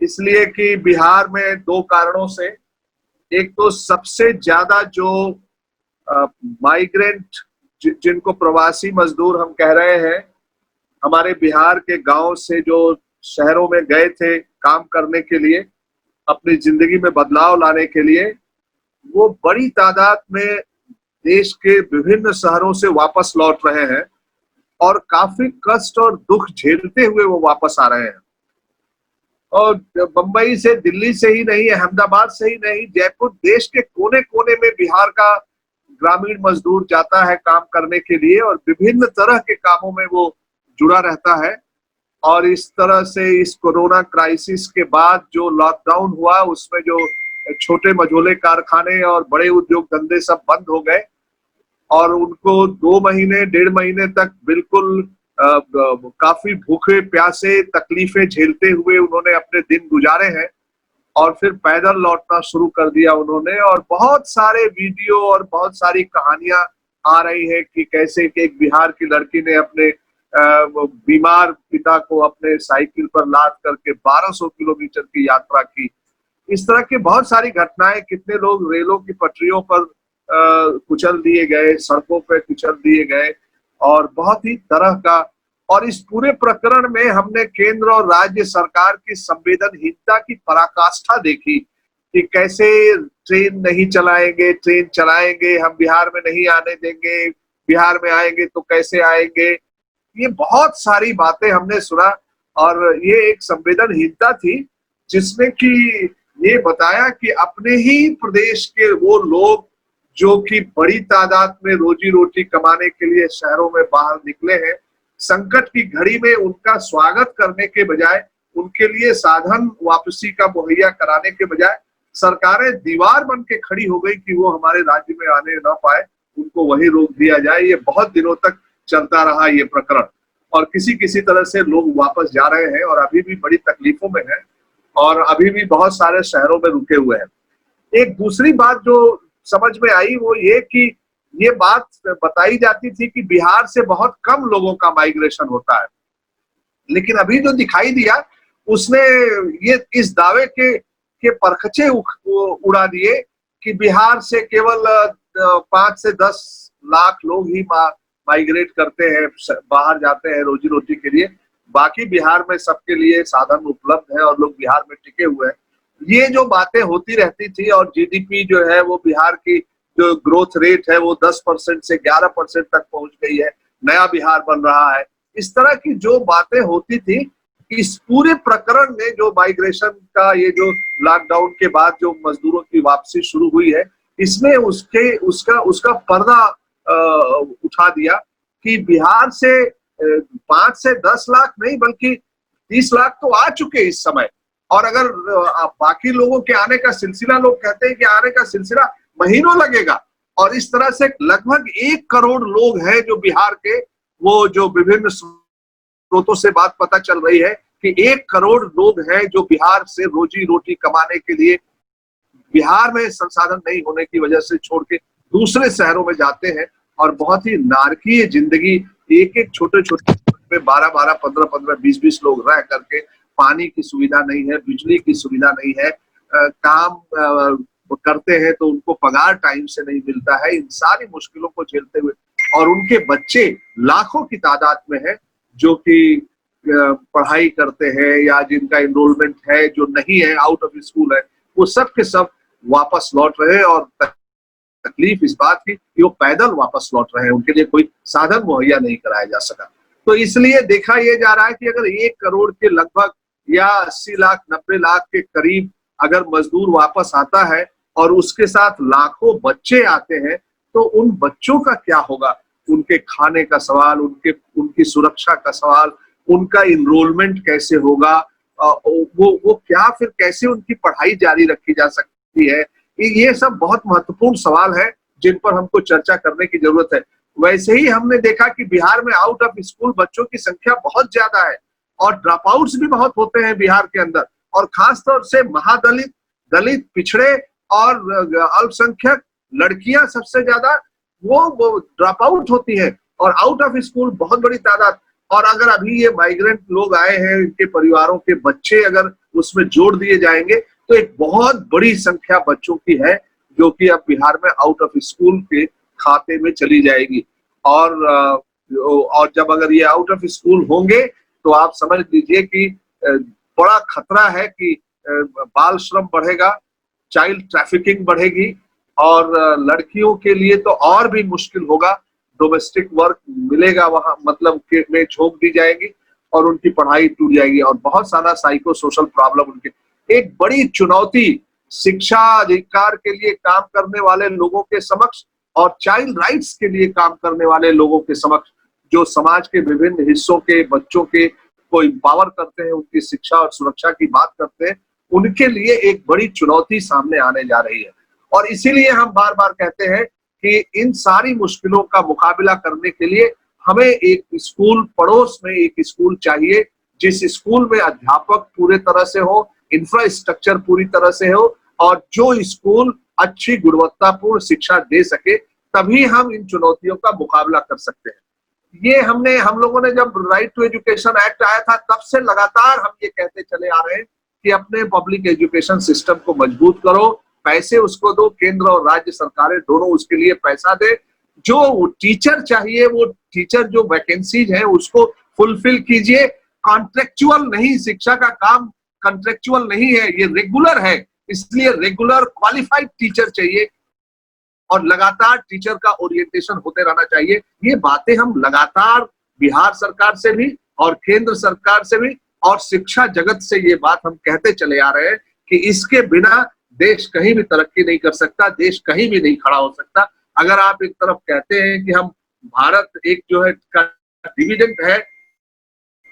इसलिए कि बिहार में दो कारणों से, एक तो सबसे ज्यादा जो माइग्रेंट जिनको प्रवासी मजदूर हम कह रहे हैं, हमारे बिहार के गांव से जो शहरों में गए थे काम करने के लिए, अपनी जिंदगी में बदलाव लाने के लिए, वो बड़ी तादाद में देश के विभिन्न शहरों से वापस लौट रहे हैं और काफी कष्ट और दुख झेलते हुए वो वापस आ रहे हैं। और बंबई से, दिल्ली से ही नहीं, अहमदाबाद से ही नहीं, जयपुर, देश के कोने कोने में बिहार का ग्रामीण मजदूर जाता है काम करने के लिए और विभिन्न तरह के कामों में वो जुड़ा रहता है। और इस तरह से इस कोरोना क्राइसिस के बाद जो लॉकडाउन हुआ, उसमें जो छोटे मझोले कारखाने और बड़े उद्योग धंधे सब बंद हो गए और उनको 2 महीने 1.5 महीने तक बिल्कुल काफी भूखे प्यासे तकलीफें झेलते हुए उन्होंने अपने दिन गुजारे हैं। और फिर पैदल लौटना शुरू कर दिया उन्होंने, और बहुत सारे वीडियो और बहुत सारी कहानियां आ रही है कि कैसे कि एक बिहार की लड़की ने अपने बीमार पिता को अपने साइकिल पर लाद करके 1200 किलोमीटर की यात्रा की। इस तरह की बहुत सारी घटनाएं, कितने लोग रेलों की पटरियों पर कुचल दिए गए, सड़कों पे कुचल दिए गए, और बहुत ही तरह का। और इस पूरे प्रकरण में हमने केंद्र और राज्य सरकार की संवेदनहीनता की पराकाष्ठा देखी कि कैसे ट्रेन नहीं चलाएंगे, ट्रेन चलाएंगे, हम बिहार में नहीं आने देंगे, बिहार में आएंगे तो कैसे आएंगे, ये बहुत सारी बातें हमने सुना। और ये एक संवेदनहीनता थी जिसने कि ये बताया कि अपने ही प्रदेश के वो लोग जो कि बड़ी तादाद में रोजी रोटी कमाने के लिए शहरों में बाहर निकले हैं, संकट की घड़ी में उनका स्वागत करने के बजाय, उनके लिए साधन वापसी का मुहैया कराने के बजाय सरकारें दीवार बन के खड़ी हो गई कि वो हमारे राज्य में आने ना पाए, उनको वही रोक दिया जाए। ये बहुत दिनों तक चलता रहा ये प्रकरण, और किसी किसी तरह से लोग वापस जा रहे हैं और अभी भी बड़ी तकलीफों में हैं और अभी भी बहुत सारे शहरों में रुके हुए हैं। एक दूसरी बात जो समझ में आई वो ये कि ये बात बताई जाती थी कि बिहार से बहुत कम लोगों का माइग्रेशन होता है, लेकिन अभी जो दिखाई दिया उसने ये इस दावे के परखचे उड़ा दिए कि बिहार से केवल 5 से 10 लाख लोग ही माइग्रेट करते हैं, बाहर जाते हैं रोजी रोटी के लिए, बाकी बिहार में सबके लिए साधन उपलब्ध है और लोग बिहार में टिके हुए हैं। ये जो बातें होती रहती थी, और जीडीपी जो है वो बिहार की जो ग्रोथ रेट है वो 10% से 11% तक पहुंच गई है, नया बिहार बन रहा है, इस तरह की जो बातें होती थी, इस पूरे प्रकरण में जो माइग्रेशन का, ये जो लॉकडाउन के बाद जो मजदूरों की वापसी शुरू हुई है, इसमें उसका पर्दा उठा दिया कि बिहार से 5 से 10 लाख नहीं बल्कि 30 लाख तो आ चुके इस समय। और अगर बाकी लोगों के आने का सिलसिला, लोग कहते हैं कि आने का सिलसिला महीनों लगेगा, और इस तरह से लगभग 1 करोड़ लोग हैं जो बिहार के, वो जो विभिन्न स्रोतों से बात पता चल रही है कि 1 करोड़ लोग हैं जो बिहार से रोजी रोटी कमाने के लिए बिहार में संसाधन नहीं होने की वजह से छोड़ के दूसरे शहरों में जाते हैं, और बहुत ही नारकीय जिंदगी, एक एक छोटे छोटे में 12-12, 15-15, 20-20 लोग रह करके, पानी की सुविधा नहीं है, बिजली की सुविधा नहीं है, काम करते हैं तो उनको पगार टाइम से नहीं मिलता है, इन सारी मुश्किलों को झेलते हुए, और उनके बच्चे लाखों की तादाद में है जो कि पढ़ाई करते हैं या जिनका एनरोलमेंट है, जो नहीं है, आउट ऑफ स्कूल है, वो सब के सब वापस लौट रहे हैं। और तकलीफ इस बात की कि वो पैदल वापस लौट रहे हैं, उनके लिए कोई साधन मुहैया नहीं कराया जा सका। तो इसलिए देखा यह जा रहा है कि अगर 1 करोड़ के लगभग या 80 लाख 90 लाख के करीब अगर मजदूर वापस आता है और उसके साथ लाखों बच्चे आते हैं, तो उन बच्चों का क्या होगा? उनके खाने का सवाल, उनकी सुरक्षा का सवाल, उनका इनरोलमेंट कैसे होगा, वो क्या फिर कैसे उनकी पढ़ाई जारी रखी जा सकती है? ये सब बहुत महत्वपूर्ण सवाल है जिन पर हमको चर्चा करने की जरूरत है। वैसे ही हमने देखा कि बिहार में आउट ऑफ स्कूल बच्चों की संख्या बहुत ज्यादा है और ड्रॉप आउट्स भी बहुत होते हैं बिहार के अंदर, और खासतौर से महादलित, दलित, पिछड़े और अल्पसंख्यक लड़कियां सबसे ज्यादा वो ड्रॉप आउट होती है, और आउट ऑफ स्कूल बहुत बड़ी तादाद। और अगर अभी ये माइग्रेंट लोग आए हैं, इनके परिवारों के बच्चे अगर उसमें जोड़ दिए जाएंगे तो एक बहुत बड़ी संख्या बच्चों की है जो कि अब बिहार में आउट ऑफ स्कूल के खाते में चली जाएगी। और जब अगर ये आउट ऑफ स्कूल होंगे तो आप समझ लीजिए कि बड़ा खतरा है कि बाल श्रम बढ़ेगा, चाइल्ड ट्रैफिकिंग बढ़ेगी और लड़कियों के लिए तो और भी मुश्किल होगा। डोमेस्टिक वर्क मिलेगा वहां, मतलब के में झोंक दी जाएगी और उनकी पढ़ाई टूट जाएगी और बहुत सारा साइको सोशल प्रॉब्लम उनके। एक बड़ी चुनौती शिक्षा अधिकार के लिए काम करने वाले लोगों के समक्ष और चाइल्ड राइट्स के लिए काम करने वाले लोगों के समक्ष, जो समाज के विभिन्न हिस्सों के बच्चों के को एम्पावर करते हैं, उनकी शिक्षा और सुरक्षा की बात करते हैं, उनके लिए एक बड़ी चुनौती सामने आने जा रही है। और इसीलिए हम बार बार कहते हैं कि इन सारी मुश्किलों का मुकाबला करने के लिए हमें एक स्कूल, पड़ोस में एक स्कूल चाहिए, जिस स्कूल में अध्यापक पूरे तरह से हो, इंफ्रास्ट्रक्चर पूरी तरह से हो और जो स्कूल अच्छी गुणवत्तापूर्ण शिक्षा दे सके, तभी हम इन चुनौतियों का मुकाबला कर सकते हैं। ये हम लोगों ने जब राइट टू एजुकेशन एक्ट आया था तब से लगातार हम ये कहते चले आ रहे हैं कि अपने पब्लिक एजुकेशन सिस्टम को मजबूत करो, पैसे उसको दो, केंद्र और राज्य सरकारें दोनों उसके लिए पैसा दे, जो टीचर चाहिए वो टीचर जो वैकेंसीज है उसको फुलफिल कीजिए। कॉन्ट्रेक्चुअल नहीं, शिक्षा का काम कॉन्ट्रेक्चुअल नहीं है, ये रेगुलर है, इसलिए रेगुलर क्वालिफाइड टीचर चाहिए और लगातार टीचर का ओरिएंटेशन होते रहना चाहिए। ये बातें हम लगातार बिहार सरकार से भी और केंद्र सरकार से भी और शिक्षा जगत से ये बात हम कहते चले आ रहे हैं कि इसके बिना देश कहीं भी तरक्की नहीं कर सकता, देश कहीं भी नहीं खड़ा हो सकता। अगर आप एक तरफ कहते हैं कि हम भारत एक जो है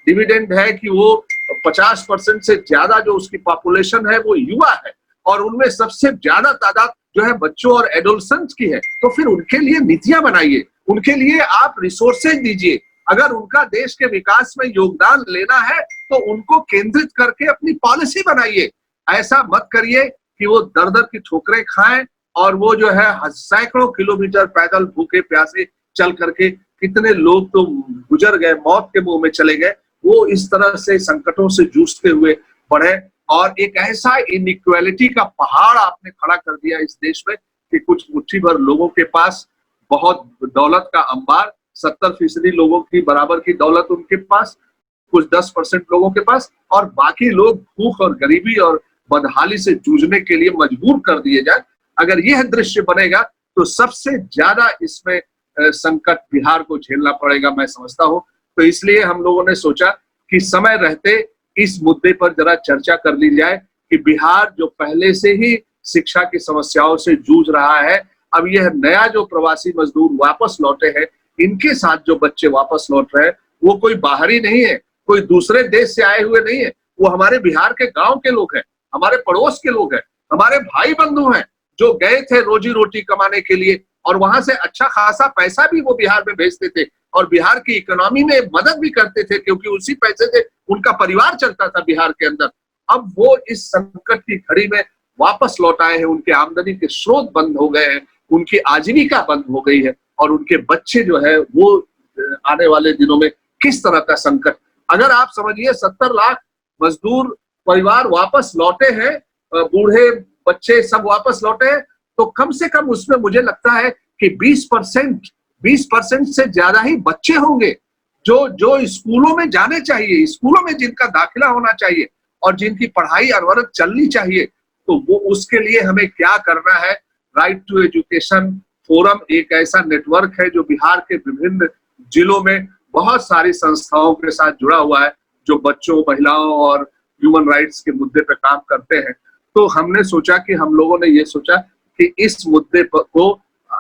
डिविडेंड है कि वो 50% से ज्यादा जो उसकी पॉपुलेशन है वो युवा है और उनमें सबसे ज्यादा तादाद जो है बच्चों और एडोलसेंट्स की है, तो फिर उनके लिए नीतियां बनाइए, उनके लिए आप रिसोर्सेज दीजिए। अगर उनका देश के विकास में योगदान लेना है तो उनको केंद्रित करके अपनी पॉलिसी बनाइए। ऐसा मत करिए कि वो दर दर की ठोकरें खाएं और वो जो है सैकड़ों किलोमीटर पैदल भूखे प्यासे चल करके, कितने लोग तो गुजर गए, मौत के मुंह में चले गए, वो इस तरह से संकटों से जूझते हुए बढ़े। और एक ऐसा इनइक्वालिटी का पहाड़ आपने खड़ा कर दिया इस देश में कि कुछ मुट्ठी भर लोगों के पास बहुत दौलत का अंबार, 70% लोगों की बराबर की दौलत उनके पास, कुछ 10% लोगों के पास, और बाकी लोग भूख और गरीबी और बदहाली से जूझने के लिए मजबूर कर दिए जाए। अगर यह दृश्य बनेगा तो सबसे ज्यादा इसमें संकट बिहार को झेलना पड़ेगा, मैं समझता हूं। तो इसलिए हम लोगों ने सोचा कि समय रहते इस मुद्दे पर जरा चर्चा कर ली जाए कि बिहार जो पहले से ही शिक्षा की समस्याओं से जूझ रहा है, अब यह नया जो प्रवासी मजदूर वापस लौटे हैं, इनके साथ जो बच्चे वापस लौट रहे हैं, वो कोई बाहरी नहीं है, कोई दूसरे देश से आए हुए नहीं है, वो हमारे बिहार के गांव के लोग हैं, हमारे पड़ोस के लोग हैं, हमारे भाई बंधु हैं जो गए थे रोजी रोटी कमाने के लिए और वहां से अच्छा खासा पैसा भी वो बिहार में भेजते थे और बिहार की इकोनॉमी में मदद भी करते थे, क्योंकि उसी पैसे से उनका परिवार चलता था बिहार के अंदर। अब वो इस संकट की घड़ी में वापस लौट आए हैं, उनके आमदनी के स्रोत बंद हो गए हैं, उनकी आजीविका बंद हो गई है और उनके बच्चे जो है वो आने वाले दिनों में किस तरह का संकट। अगर आप समझिए 70 लाख मजदूर परिवार वापस लौटे हैं, बूढ़े बच्चे सब वापस लौटे हैं, तो कम से कम उसमें मुझे लगता है कि 20% से ज्यादा ही बच्चे होंगे जो स्कूलों में जाने चाहिए, स्कूलों में जिनका दाखिला होना चाहिए और जिनकी पढ़ाई अनवरत चलनी चाहिए। तो वो उसके लिए हमें क्या करना है। राइट टू एजुकेशन फोरम एक ऐसा नेटवर्क है जो बिहार के विभिन्न जिलों में बहुत सारी संस्थाओं के साथ जुड़ा हुआ है, जो बच्चों, महिलाओं और ह्यूमन राइट्स के मुद्दे पर काम करते हैं। तो हमने सोचा कि हम लोगों ने ये सोचा कि इस मुद्दे को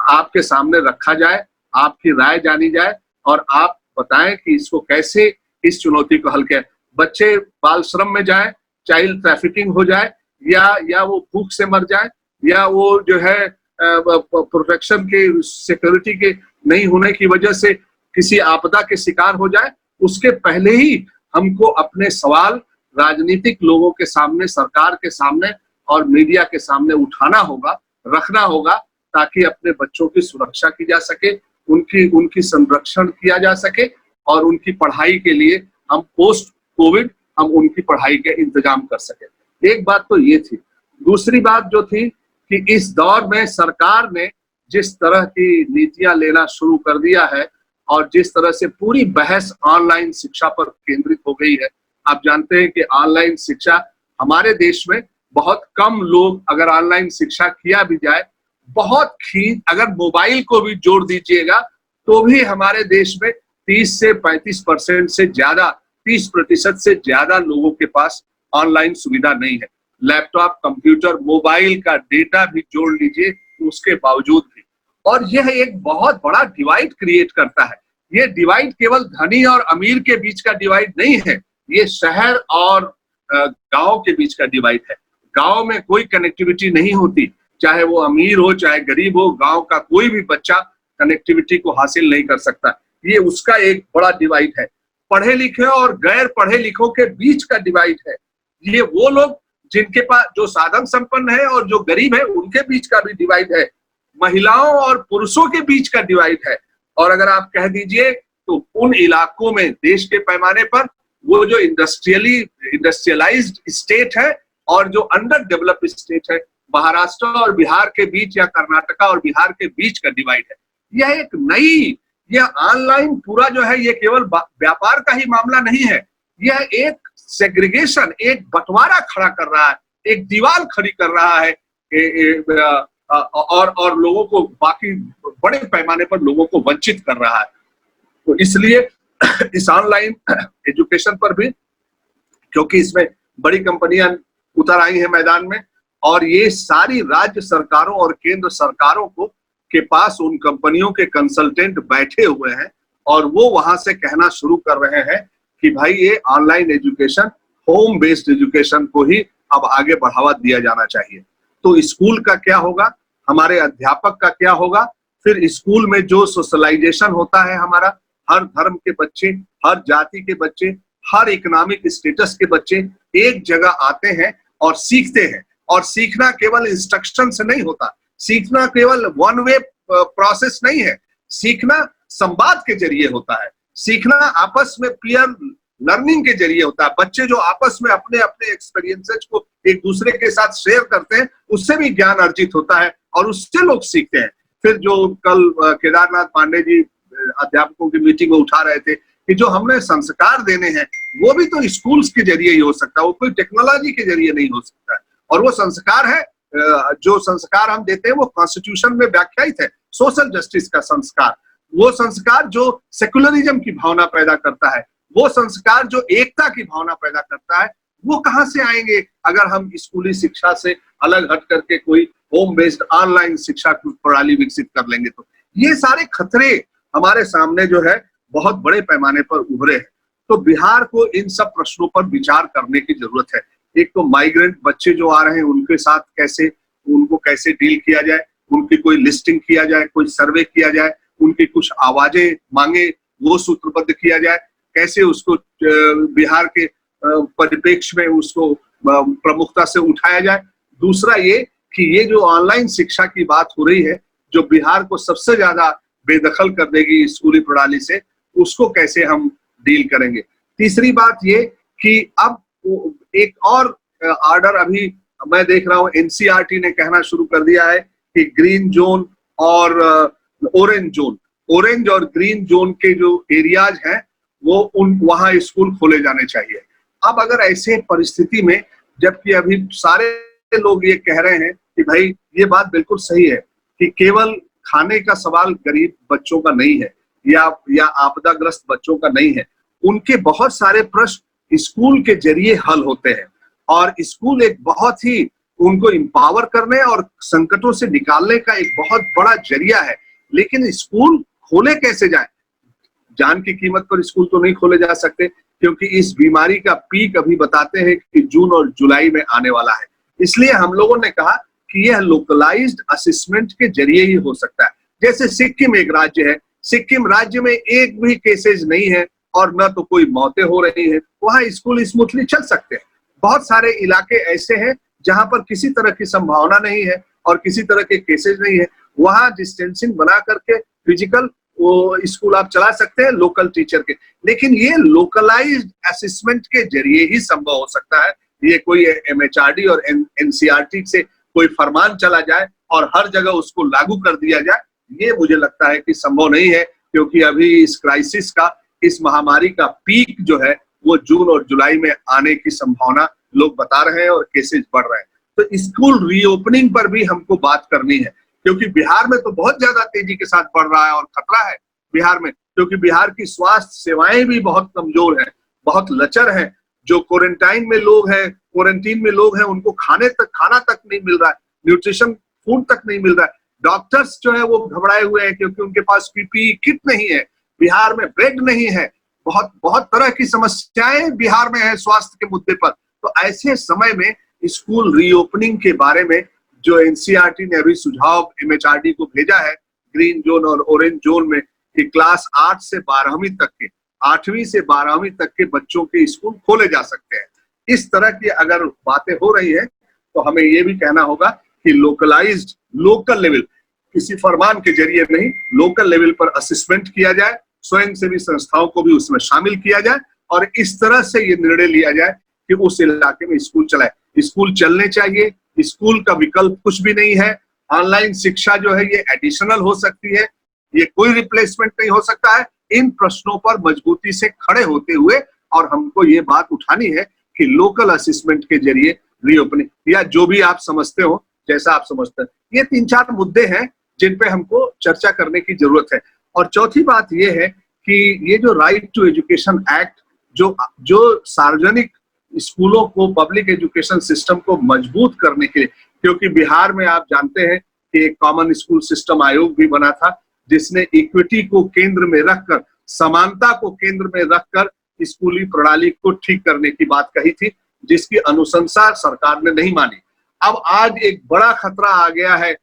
आपके सामने रखा जाए, आपकी राय जानी जाए और आप बताएं कि इसको कैसे, इस चुनौती को हल किया। बच्चे बाल श्रम में जाए, चाइल्ड ट्रैफिकिंग हो जाए, या वो भूख से मर जाए, या वो जो है प्रोटेक्शन के, सिक्योरिटी के नहीं होने की वजह से किसी आपदा के शिकार हो जाए, उसके पहले ही हमको अपने सवाल राजनीतिक लोगों के सामने, सरकार के सामने और मीडिया के सामने उठाना होगा, रखना होगा, ताकि अपने बच्चों की सुरक्षा की जा सके, उनकी संरक्षण किया जा सके और उनकी पढ़ाई के लिए हम पोस्ट कोविड हम उनकी पढ़ाई के इंतजाम कर सके। एक बात तो ये थी। दूसरी बात जो थी कि इस दौर में सरकार ने जिस तरह की नीतियां लेना शुरू कर दिया है और जिस तरह से पूरी बहस ऑनलाइन शिक्षा पर केंद्रित हो गई है। आप जानते हैं कि ऑनलाइन शिक्षा हमारे देश में बहुत कम लोग, अगर ऑनलाइन शिक्षा किया भी जाए, बहुत ही, अगर मोबाइल को भी जोड़ दीजिएगा तो भी हमारे देश में 30 से 35% से ज्यादा, 30% से ज्यादा लोगों के पास ऑनलाइन सुविधा नहीं है। लैपटॉप, कंप्यूटर, मोबाइल का डेटा भी जोड़ लीजिए उसके बावजूद भी। और यह एक बहुत बड़ा डिवाइड क्रिएट करता है। ये डिवाइड केवल धनी और अमीर के बीच का डिवाइड नहीं है, ये शहर और गांव के बीच का डिवाइड है। गांव में कोई कनेक्टिविटी नहीं होती, चाहे वो अमीर हो चाहे गरीब हो, गांव का कोई भी बच्चा कनेक्टिविटी को हासिल नहीं कर सकता। ये उसका एक बड़ा डिवाइड है। पढ़े लिखे और गैर पढ़े लिखों के बीच का डिवाइड है। ये वो लोग जिनके पास, जो साधन संपन्न है और जो गरीब है, उनके बीच का भी डिवाइड है। महिलाओं और पुरुषों के बीच का डिवाइड है। और अगर आप कह दीजिए तो उन इलाकों में देश के पैमाने पर वो जो इंडस्ट्रियलाइज्ड स्टेट है और जो अंडर डेवलप्ड स्टेट है, महाराष्ट्र और बिहार के बीच या कर्नाटका और बिहार के बीच का डिवाइड है। यह एक नई, यह ऑनलाइन पूरा जो है ये केवल व्यापार का ही मामला नहीं है, यह एक सेग्रीगेशन, एक बंटवारा खड़ा कर रहा है, एक दीवार खड़ी कर रहा है और लोगों को, बाकी बड़े पैमाने पर लोगों को वंचित कर रहा है। तो इसलिए इस ऑनलाइन एजुकेशन पर भी, क्योंकि इसमें बड़ी कंपनियां उतर आई हैं मैदान में और ये सारी राज्य सरकारों और केंद्र सरकारों को के पास उन कंपनियों के कंसल्टेंट बैठे हुए हैं और वो वहां से कहना शुरू कर रहे हैं कि भाई ये online education, home based education को ही अब आगे बढ़ावा दिया जाना चाहिए। तो स्कूल का क्या होगा, हमारे अध्यापक का क्या होगा, फिर स्कूल में जो सोशलाइजेशन होता है हमारा, हर धर्म के बच्चे, हर जाति के बच्चे, हर इकोनॉमिक स्टेटस के बच्चे एक जगह आते हैं और सीखते हैं। और सीखना केवल इंस्ट्रक्शन से नहीं होता, सीखना केवल वन वे प्रोसेस नहीं है, सीखना संवाद के जरिए होता है, सीखना आपस में पीयर लर्निंग के जरिए होता है। बच्चे जो आपस में अपने अपने एक्सपीरियंसेस को एक दूसरे के साथ शेयर करते हैं, उससे भी ज्ञान अर्जित होता है और उससे लोग सीखते हैं। फिर जो कल केदारनाथ पांडे जी अध्यापकों की मीटिंग में उठा रहे थे कि जो हमने संस्कार देने हैं वो भी तो स्कूल्स के जरिए ही हो सकता है, वो कोई टेक्नोलॉजी के जरिए नहीं हो सकता है। और वो संस्कार है, जो संस्कार हम देते हैं वो कॉन्स्टिट्यूशन में व्याख्यायित है, सोशल जस्टिस का संस्कार, वो संस्कार जो सेकुलरिज्म की भावना पैदा करता है, वो संस्कार जो एकता की भावना पैदा करता है, वो कहां से आएंगे अगर हम स्कूली शिक्षा से अलग हट करके कोई होम बेस्ड ऑनलाइन शिक्षा प्रणाली विकसित कर लेंगे। तो ये सारे खतरे हमारे सामने जो है बहुत बड़े पैमाने पर उभरे हैं। तो बिहार को इन सब प्रश्नों पर विचार करने की जरूरत है। एक तो माइग्रेंट बच्चे जो आ रहे हैं उनके साथ उनको कैसे डील किया जाए, उनकी कोई लिस्टिंग किया जाए, कोई सर्वे किया जाए, उनकी कुछ आवाजें मांगे वो सूत्रबद्ध किया जाए, कैसे उसको बिहार के परिप्रेक्ष्य में उसको प्रमुखता से उठाया जाए। दूसरा ये कि ये जो ऑनलाइन शिक्षा की बात हो रही है, जो बिहार को सबसे ज्यादा बेदखल कर देगी स्कूली प्रणाली से, उसको कैसे हम डील करेंगे। तीसरी बात ये कि अब एक और ऑर्डर अभी मैं देख रहा हूँ एनसीईआरटी ने कहना शुरू कर दिया है कि ग्रीन जोन और ऑरेंज जोन, ऑरेंज और ग्रीन जोन के जो एरियाज हैं वो वहां स्कूल खोले जाने चाहिए। अब अगर ऐसे परिस्थिति में, जबकि अभी सारे लोग ये कह रहे हैं कि भाई ये बात बिल्कुल सही है कि केवल खाने का सवाल गरीब बच्चों का नहीं है या आपदाग्रस्त बच्चों का नहीं है, उनके बहुत सारे प्रश्न स्कूल के जरिए हल होते हैं। और स्कूल एक बहुत ही उनको एम्पावर करने और संकटों से निकालने का एक बहुत बड़ा जरिया है। लेकिन स्कूल खोले कैसे जाए? जान की कीमत पर स्कूल तो नहीं खोले जा सकते, क्योंकि इस बीमारी का पीक अभी बताते हैं कि जून और जुलाई में आने वाला है। इसलिए हम लोगों ने कहा कि यह लोकलाइज्ड असेसमेंट के जरिए ही हो सकता है। जैसे सिक्किम एक राज्य है, सिक्किम राज्य में एक भी केसेज नहीं है और न तो कोई मौतें हो रही है, वहां स्कूल स्मूथली चल सकते हैं। बहुत सारे इलाके ऐसे हैं जहां पर किसी तरह की संभावना नहीं है और किसी तरह के केसेज नहीं है, वहां डिस्टेंसिंग बना करके फिजिकल वो स्कूल आप चला सकते हैं लोकल टीचर के, लेकिन ये लोकलाइज्ड असेसमेंट के जरिए ही संभव हो सकता है। ये कोई MHRD और NCERT से कोई फरमान चला जाए और हर जगह उसको लागू कर दिया जाए, ये मुझे लगता है कि संभव नहीं है, क्योंकि अभी इस क्राइसिस का, इस महामारी का पीक जो है वो जून और जुलाई में आने की संभावना लोग बता रहे हैं और केसेस बढ़ रहे हैं। तो स्कूल रीओपनिंग पर भी हमको बात करनी है, क्योंकि बिहार में तो बहुत ज्यादा तेजी के साथ बढ़ रहा है और खतरा है बिहार में, क्योंकि बिहार की स्वास्थ्य सेवाएं भी बहुत कमजोर हैं, बहुत लचर हैं। जो क्वारंटाइन में लोग हैं, क्वारंटीन में लोग हैं, उनको खाना तक नहीं मिल रहा है, न्यूट्रिशन फूड तक नहीं मिल रहा है। डॉक्टर्स जो है वो घबराए हुए हैं, क्योंकि उनके पास PPE किट नहीं है, बिहार में बेड नहीं है, बहुत बहुत तरह की समस्याएं बिहार में है स्वास्थ्य के मुद्दे पर। तो ऐसे समय में स्कूल रीओपनिंग के बारे में जो NCERT ने अभी सुझाव MHRD को भेजा है, ग्रीन जोन और ऑरेंज जोन में, कि क्लास 8 से 12वीं तक के, 8वीं से 12वीं तक के बच्चों के स्कूल खोले जा सकते हैं। इस तरह की अगर बातें हो रही है तो हमें ये भी कहना होगा कि लोकलाइज्ड, लोकल लेवल, किसी फरमान के जरिए नहीं, लोकल लेवल पर असेसमेंट किया जाए, स्वयंसेवी संस्थाओं को भी उसमें शामिल किया जाए और इस तरह से ये निर्णय लिया जाए कि उस इलाके में स्कूल चलाए। स्कूल चलने चाहिए, स्कूल का विकल्प कुछ भी नहीं है। ऑनलाइन शिक्षा जो है ये एडिशनल हो सकती है, ये कोई रिप्लेसमेंट नहीं हो सकता है। इन प्रश्नों पर मजबूती से खड़े होते हुए और हमको ये बात उठानी है कि लोकल असेसमेंट के जरिए रीओपनिंग, या जो भी आप समझते हो, जैसा आप समझते हैं, ये 3-4 मुद्दे हैं जिन पे हमको चर्चा करने की जरूरत है। और चौथी बात ये है कि ये जो राइट टू एजुकेशन एक्ट, जो सार्वजनिक स्कूलों को, पब्लिक एजुकेशन सिस्टम को मजबूत करने के लिए, क्योंकि बिहार में आप जानते हैं कि एक कॉमन स्कूल सिस्टम आयोग भी बना था, जिसने इक्विटी को केंद्र में रखकर, समानता को केंद्र में रखकर स्कूली प्रणाली को ठीक करने की बात कही थी, जिसकी अनुशंसा सरकार ने नहीं मानी। अब आज एक बड़ा खतरा आ गया है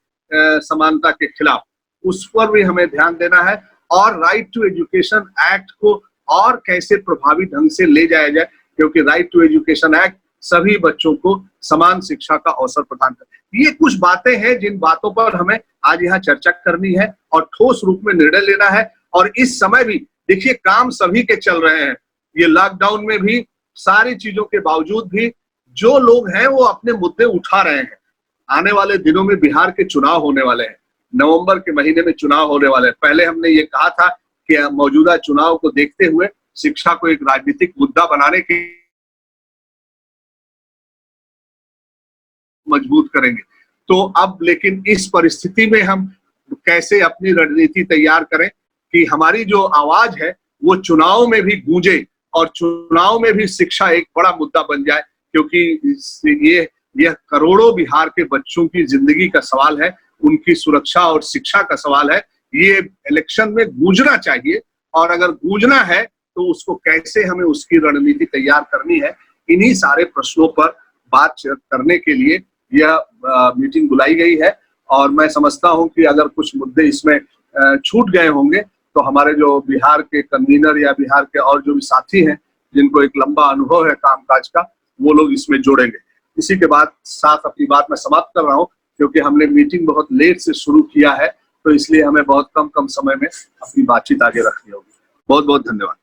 समानता के खिलाफ, उस पर भी हमें ध्यान देना है और राइट टू एजुकेशन एक्ट को और कैसे प्रभावी ढंग से ले जाया जाए, क्योंकि राइट टू एजुकेशन एक्ट सभी बच्चों को समान शिक्षा का अवसर प्रदान करता है। ये कुछ बातें हैं जिन बातों पर हमें आज यहाँ चर्चा करनी है और ठोस रूप में निर्णय लेना है। और इस समय भी देखिए, काम सभी के चल रहे हैं, ये लॉकडाउन में भी, सारी चीजों के बावजूद भी जो लोग हैं वो अपने मुद्दे उठा रहे हैं। आने वाले दिनों में बिहार के चुनाव होने वाले हैं, नवंबर के महीने में चुनाव होने वाले हैं। पहले हमने ये कहा था कि मौजूदा चुनाव को देखते हुए शिक्षा को एक राजनीतिक मुद्दा बनाने की मजबूत करेंगे। तो अब लेकिन इस परिस्थिति में हम कैसे अपनी रणनीति तैयार करें कि हमारी जो आवाज है वो चुनाव में भी गूंजे और चुनाव में भी शिक्षा एक बड़ा मुद्दा बन जाए, क्योंकि यह करोड़ों बिहार के बच्चों की जिंदगी का सवाल है, उनकी सुरक्षा और शिक्षा का सवाल है। ये इलेक्शन में गूंजना चाहिए और अगर गूंजना है तो उसको कैसे हमें उसकी रणनीति तैयार करनी है, इन्हीं सारे प्रश्नों पर बात करने के लिए यह मीटिंग बुलाई गई है। और मैं समझता हूं कि अगर कुछ मुद्दे इसमें छूट गए होंगे तो हमारे जो बिहार के कन्वीनर या बिहार के और जो भी साथी हैं जिनको एक लंबा अनुभव है कामकाज का, वो लोग इसमें जोड़ेंगे। इसी के बाद साथ अपनी बात मैं समाप्त कर रहा हूं, क्योंकि हमने मीटिंग बहुत लेट से शुरू किया है, तो इसलिए हमें बहुत कम समय में अपनी बातचीत आगे रखनी होगी। बहुत बहुत धन्यवाद।